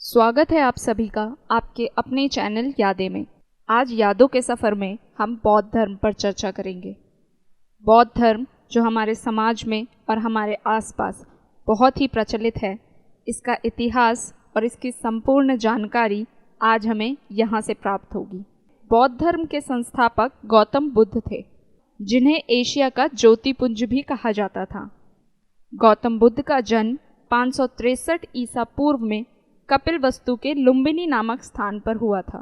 स्वागत है आप सभी का आपके अपने चैनल यादें में। आज यादों के सफ़र में हम बौद्ध धर्म पर चर्चा करेंगे। बौद्ध धर्म जो हमारे समाज में और हमारे आसपास बहुत ही प्रचलित है, इसका इतिहास और इसकी संपूर्ण जानकारी आज हमें यहाँ से प्राप्त होगी। बौद्ध धर्म के संस्थापक गौतम बुद्ध थे, जिन्हें एशिया का ज्योतिपुंज भी कहा जाता था। गौतम बुद्ध का जन्म 563 ईसा पूर्व में कपिलवस्तु के लुम्बिनी नामक स्थान पर हुआ था।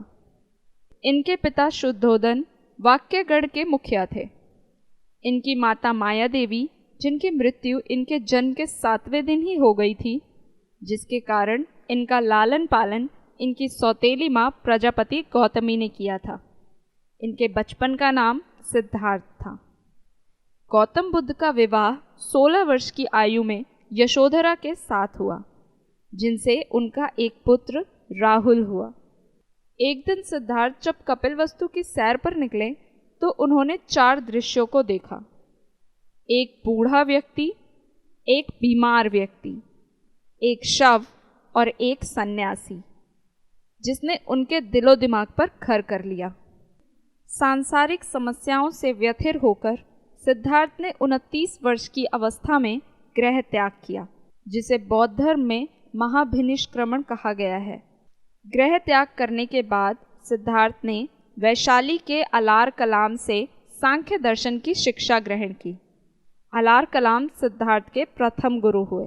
इनके पिता शुद्धोदन वाक्यगढ़ के मुखिया थे। इनकी माता माया देवी, जिनकी मृत्यु इनके जन्म के 7वें दिन ही हो गई थी, जिसके कारण इनका लालन पालन इनकी सौतेली माँ प्रजापति गौतमी ने किया था। इनके बचपन का नाम सिद्धार्थ था। गौतम बुद्ध का विवाह 16 वर्ष की आयु में यशोधरा के साथ हुआ, जिनसे उनका एक पुत्र राहुल हुआ। एक दिन सिद्धार्थ जब कपिलवस्तु की सैर पर निकले तो उन्होंने 4 दृश्यों को देखा। एक बूढ़ा व्यक्ति, एक बीमार व्यक्ति, एक शव और एक सन्यासी, जिसने उनके दिलो दिमाग पर घर कर लिया। सांसारिक समस्याओं से व्यथिर होकर सिद्धार्थ ने 29 वर्ष की अवस्था में गृह त्याग किया, जिसे बौद्ध धर्म में महाभिनिष्क्रमण कहा गया है। गृह त्याग करने के बाद सिद्धार्थ ने वैशाली के अलार कलाम से सांख्य दर्शन की शिक्षा ग्रहण की। अलार कलाम सिद्धार्थ के प्रथम गुरु हुए।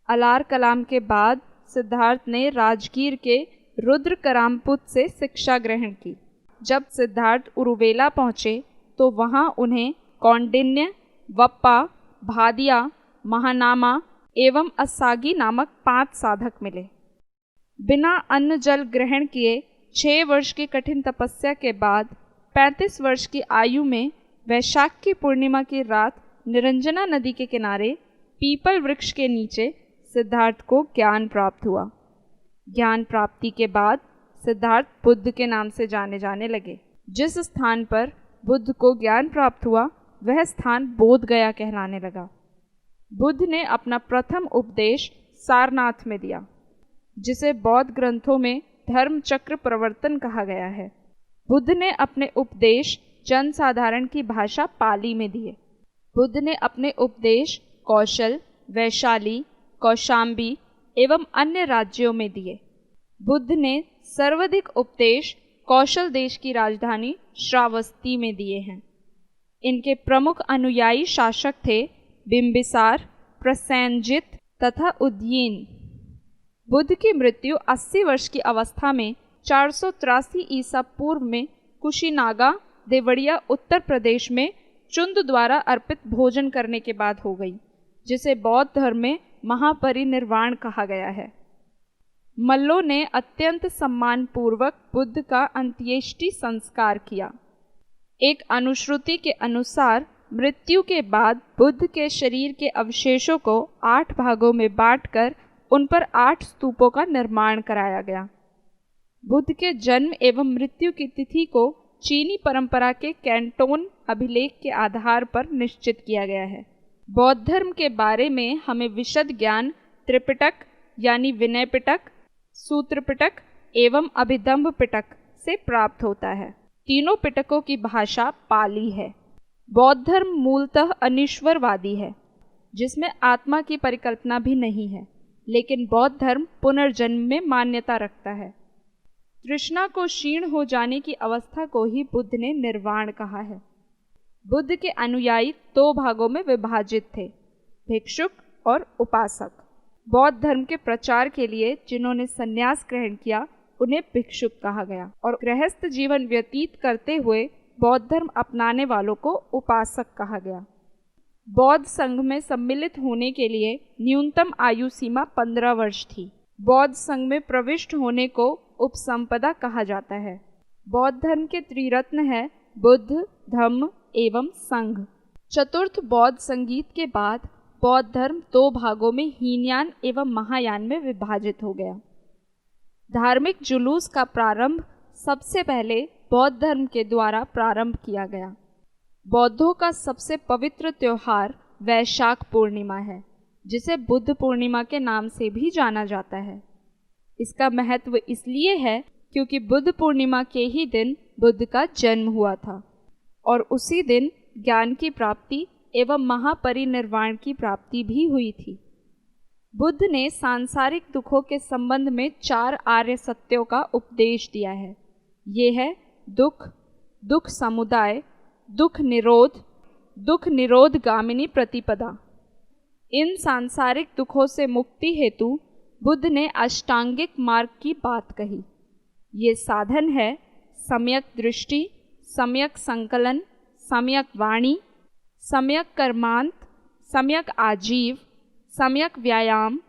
अलार कलाम के बाद सिद्धार्थ ने राजगीर के रुद्र करामपुत से शिक्षा ग्रहण की। जब सिद्धार्थ उरुवेला पहुँचे तो वहाँ उन्हें कौंडिन्य, वप्पा, भादिया, महानामा एवं असागी नामक 5 साधक मिले। बिना अन्न जल ग्रहण किए 6 वर्ष की कठिन तपस्या के बाद 35 वर्ष की आयु में वैशाख की पूर्णिमा की रात निरंजना नदी के किनारे पीपल वृक्ष के नीचे सिद्धार्थ को ज्ञान प्राप्त हुआ। ज्ञान प्राप्ति के बाद सिद्धार्थ बुद्ध के नाम से जाने जाने लगे। जिस स्थान पर बुद्ध को ज्ञान प्राप्त हुआ वह स्थान बोध गया कहलाने लगा। बुद्ध ने अपना प्रथम उपदेश सारनाथ में दिया, जिसे बौद्ध ग्रंथों में धर्म चक्र प्रवर्तन कहा गया है। बुद्ध ने अपने उपदेश जनसाधारण की भाषा पाली में दिए। बुद्ध ने अपने उपदेश कौशल, वैशाली, कौशाम्बी एवं अन्य राज्यों में दिए। बुद्ध ने सर्वाधिक उपदेश कौशल देश की राजधानी श्रावस्ती में दिए हैं। इनके प्रमुख अनुयायी शासक थे बिंबिसार, प्रसेनजित तथा उदयीन। बुद्ध की मृत्यु 80 वर्ष की अवस्था में 483 ईसा पूर्व में कुशीनागा, देवड़िया, उत्तर प्रदेश में चुंद द्वारा अर्पित भोजन करने के बाद हो गई, जिसे बौद्ध धर्म में महापरिनिर्वाण कहा गया है। मल्लों ने अत्यंत सम्मानपूर्वक बुद्ध का अंत्येष्टि संस्कार किया। एक अनुश्रुति के अनुसार मृत्यु के बाद बुद्ध के शरीर के अवशेषों को 8 भागों में बांटकर उन पर 8 स्तूपों का निर्माण कराया गया। बुद्ध के जन्म एवं मृत्यु की तिथि को चीनी परंपरा के कैंटोन अभिलेख के आधार पर निश्चित किया गया है। बौद्ध धर्म के बारे में हमें विशद ज्ञान त्रिपिटक यानी विनय पिटक, सूत्र पिटक एवं अभिधम्म पिटक से प्राप्त होता है। तीनों पिटकों की भाषा पाली है। बौद्ध धर्म मूलतः अनिश्वरवादी है, जिसमें आत्मा की परिकल्पना भी नहीं है, लेकिन बौद्ध धर्म पुनर्जन्म में मान्यता रखता है। तृष्णा को क्षीण हो जाने की अवस्था को ही बुद्ध ने निर्वाण कहा है। बुद्ध के अनुयायी 2 भागों में विभाजित थे, भिक्षुक और उपासक। बौद्ध धर्म के प्रचार के लिए जिन्होंने संन्यास ग्रहण किया उन्हें भिक्षुक कहा गया, और गृहस्थ जीवन व्यतीत करते हुए बौद्ध धर्म अपनाने वालों को उपासक कहा गया। बौद्ध संघ में सम्मिलित होने के लिए न्यूनतम आयु सीमा 15 वर्ष थी। बौद्ध संघ में प्रविष्ट होने को उपसंपदा कहा जाता है। बौद्ध धर्म के त्रिरत्न है बुद्ध, धम्म एवं संघ। चतुर्थ बौद्ध संगीत के बाद बौद्ध धर्म 2 भागों में हीनयान एवं महायान में विभाजित हो गया। धार्मिक जुलूस का प्रारंभ सबसे पहले बौद्ध धर्म के द्वारा प्रारंभ किया गया। बौद्धों का सबसे पवित्र त्योहार वैशाख पूर्णिमा है, जिसे बुद्ध पूर्णिमा के नाम से भी जाना जाता है। इसका महत्व इसलिए है क्योंकि बुद्ध पूर्णिमा के ही दिन बुद्ध का जन्म हुआ था और उसी दिन ज्ञान की प्राप्ति एवं महापरिनिर्वाण की प्राप्ति भी हुई थी। बुद्ध ने सांसारिक दुखों के संबंध में 4 आर्य सत्यों का उपदेश दिया है। ये है दुख, दुख समुदाय, दुख निरोध गामिनी प्रतिपदा। इन सांसारिक दुखों से मुक्ति हेतु बुद्ध ने अष्टांगिक मार्ग की बात कही। ये साधन है सम्यक दृष्टि, सम्यक संकलन, सम्यक वाणी, सम्यक कर्मांत, सम्यक आजीव, सम्यक व्यायाम,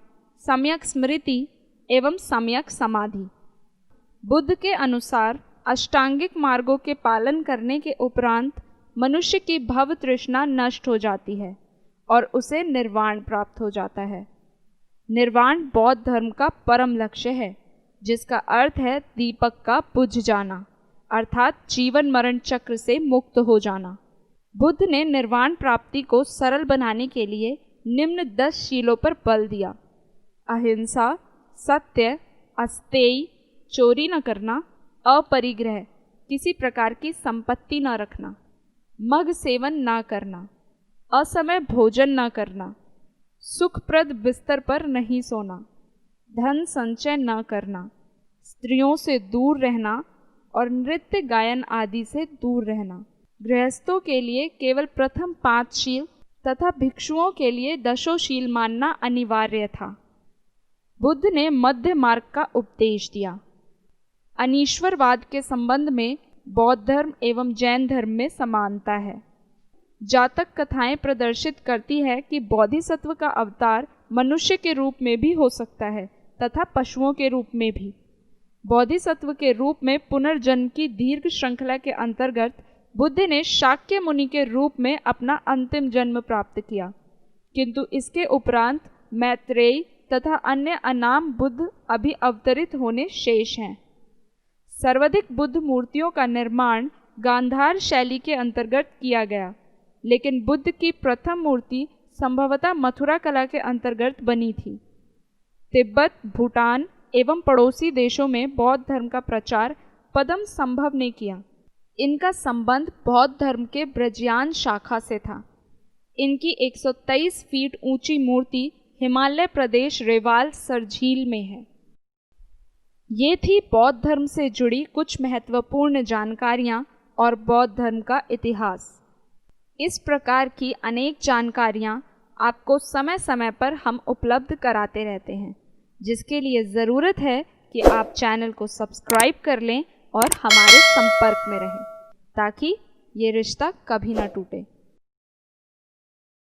सम्यक स्मृति एवं सम्यक समाधि। बुद्ध के अनुसार अष्टांगिक मार्गों के पालन करने के उपरांत मनुष्य की भव तृष्णा नष्ट हो जाती है और उसे निर्वाण प्राप्त हो जाता है। निर्वाण बौद्ध धर्म का परम लक्ष्य है, जिसका अर्थ है दीपक का बुझ जाना, अर्थात जीवन मरण चक्र से मुक्त हो जाना। बुद्ध ने निर्वाण प्राप्ति को सरल बनाने के लिए निम्न 10 शीलों पर बल दिया: अहिंसा, सत्य, अस्तेय, चोरी न करना, अपरिग्रह, किसी प्रकार की संपत्ति न रखना, मद्य सेवन न करना, असमय भोजन न करना, सुखप्रद बिस्तर पर नहीं सोना, धन संचय न करना, स्त्रियों से दूर रहना और नृत्य गायन आदि से दूर रहना। गृहस्थों के लिए केवल प्रथम 5 शील तथा भिक्षुओं के लिए 10 शील मानना अनिवार्य था। बुद्ध ने मध्य मार्ग का उपदेश दिया। अनीश्वरवाद के संबंध में बौद्ध धर्म एवं जैन धर्म में समानता है। जातक कथाएं प्रदर्शित करती है कि बोधिसत्व का अवतार मनुष्य के रूप में भी हो सकता है तथा पशुओं के रूप में भी। बोधिसत्व के रूप में पुनर्जन्म की दीर्घ श्रृंखला के अंतर्गत बुद्ध ने शाक्य मुनि के रूप में अपना अंतिम जन्म प्राप्त किया, किंतु इसके उपरांत मैत्रेय तथा अन्य अनाम बुद्ध अभी अवतरित होने शेष हैं। सर्वाधिक बुद्ध मूर्तियों का निर्माण गांधार शैली के अंतर्गत किया गया, लेकिन बुद्ध की प्रथम मूर्ति संभवतः मथुरा कला के अंतर्गत बनी थी। तिब्बत, भूटान एवं पड़ोसी देशों में बौद्ध धर्म का प्रचार पदम संभव ने किया। इनका संबंध बौद्ध धर्म के ब्रजयान शाखा से था। इनकी 123 फीट ऊंची मूर्ति हिमालय प्रदेश रेवाल सर झील में है। ये थी बौद्ध धर्म से जुड़ी कुछ महत्वपूर्ण जानकारियां और बौद्ध धर्म का इतिहास। इस प्रकार की अनेक जानकारियां आपको समय समय पर हम उपलब्ध कराते रहते हैं, जिसके लिए ज़रूरत है कि आप चैनल को सब्सक्राइब कर लें और हमारे संपर्क में रहें, ताकि ये रिश्ता कभी ना टूटे।